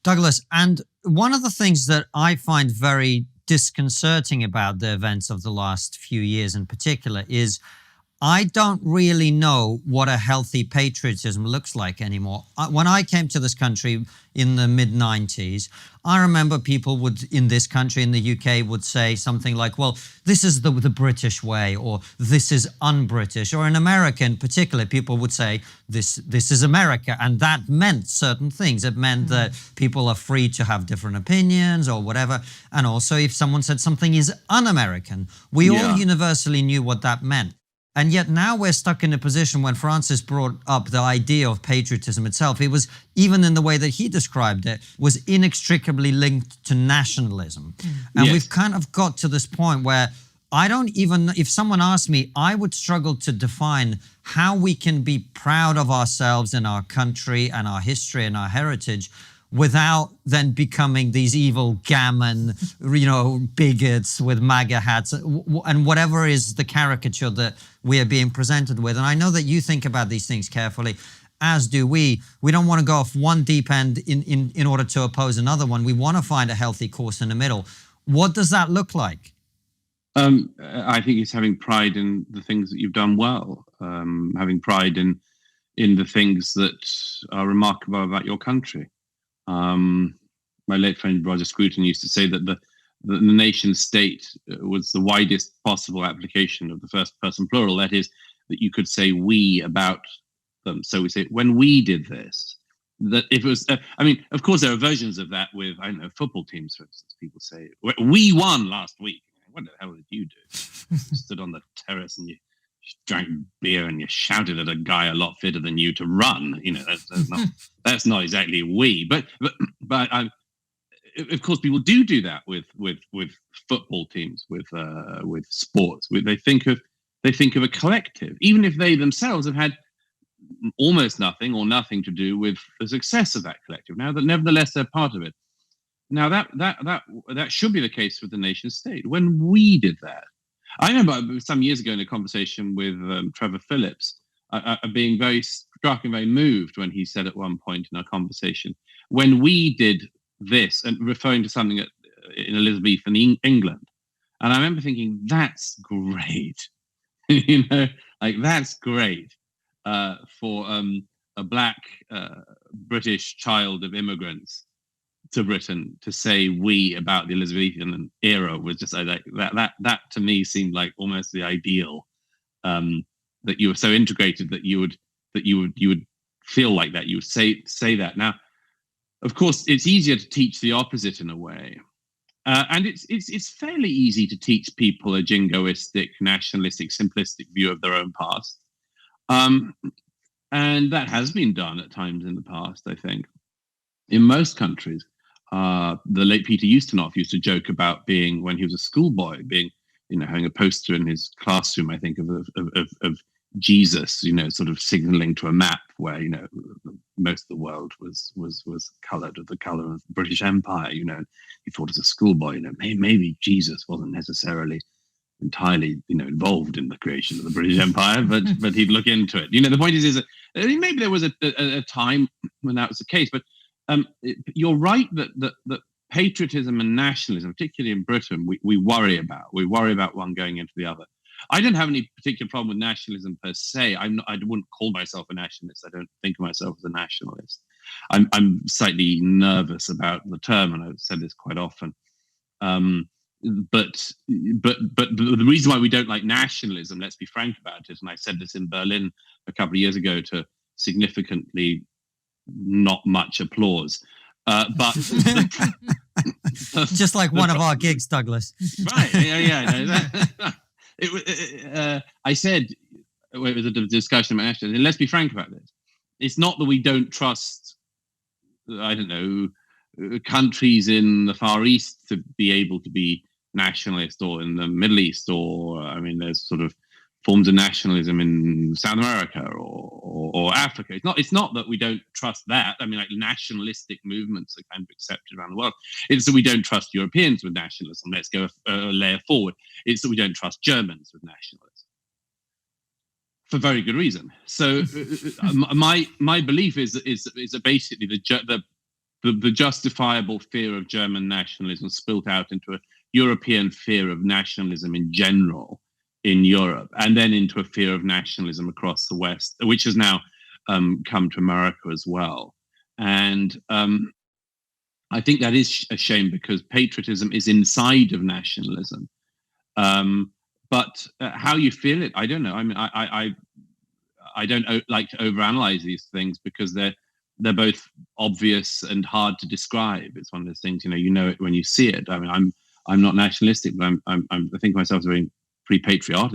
Douglas, and one of the things that I find very disconcerting about the events of the last few years in particular is I don't really know what a healthy patriotism looks like anymore. When I came to this country in the mid-90s, I remember people would, in this country, in the UK, would say something like, well, this is the British way, or this is un-British. Or in America in particular, people would say, this is America. And that meant certain things. It meant that people are free to have different opinions or whatever. And also, if someone said something is un-American, we all universally knew what that meant. And yet now we're stuck in a position when Francis brought up the idea of patriotism itself, it was, even in the way that he described it, was inextricably linked to nationalism. And we've kind of got to this point where I don't even, if someone asked me, I would struggle to define how we can be proud of ourselves and our country and our history and our heritage without then becoming these evil gammon, bigots with MAGA hats and whatever is the caricature that we are being presented with. And I know that you think about these things carefully, as do we. We don't want to go off one deep end in order to oppose another one. We want to find a healthy course in the middle. What does that look like? I think it's having pride in the things that you've done well, having pride in the things that are remarkable about your country. My late friend Roger Scruton used to say that the nation state was the widest possible application of the first person plural. That is, that you could say we about them. So we say, when we did this, that if it was, of course, there are versions of that with, I don't know, football teams, for instance. People say, we won last week. What the hell did you do? You stood on the terrace and you drank beer and you shouted at a guy a lot fitter than you to run. That's not exactly we. But of course, people do that with football teams, with sports. They think of a collective, even if they themselves have had almost nothing or nothing to do with the success of that collective. Now, that nevertheless they're part of it. Now that should be the case with the nation state. When we did that, I remember some years ago in a conversation with Trevor Phillips, being very struck and very moved when he said at one point in our conversation, when we did this, and referring to something in Elizabethan England. And I remember thinking, that's great. That's great for a black British child of immigrants to Britain to say we about the Elizabethan era was just like that to me seemed like almost the ideal, that you were so integrated that you would feel like that, you would say that. Now, of course, it's easier to teach the opposite in a way, and it's fairly easy to teach people a jingoistic, nationalistic, simplistic view of their own past, and that has been done at times in the past. I think in most countries. The late Peter Ustinov used to joke about being, when he was a schoolboy, having a poster in his classroom, I think, of Jesus, sort of signaling to a map where, most of the world was coloured of the colour of the British Empire. He thought as a schoolboy, maybe Jesus wasn't necessarily entirely, involved in the creation of the British Empire, but he'd look into it. The point is that maybe there was a time when that was the case, but you're right that patriotism and nationalism, particularly in Britain, we worry about. We worry about one going into the other. I don't have any particular problem with nationalism per se. I wouldn't call myself a nationalist. I don't think of myself as a nationalist. I'm slightly nervous about the term, and I've said this quite often. But the reason why we don't like nationalism, let's be frank about it, and I said this in Berlin a couple of years ago to significantly not much applause, but just like one of our gigs, Douglas. Right? Yeah. I said it was a discussion about nationalism. Let's be frank about this. It's not that we don't trust, I don't know, countries in the Far East to be able to be nationalist, or in the Middle East, or there's sort of forms of nationalism in South America or Africa. It's not that we don't trust that. Like nationalistic movements are kind of accepted around the world. It's that we don't trust Europeans with nationalism. Let's go a layer forward. It's that we don't trust Germans with nationalism, for very good reason. So my belief is that basically the the justifiable fear of German nationalism spilt out into a European fear of nationalism in general in Europe, and then into a fear of nationalism across the West, which has now come to America as well. And I think that is a shame, because patriotism is inside of nationalism. But how you feel it, I don't know. I mean, I don't like to overanalyze these things, because they're both obvious and hard to describe. It's one of those things, you know it when you see it. I mean, I'm not nationalistic, but I think of myself as being pretty patriotic.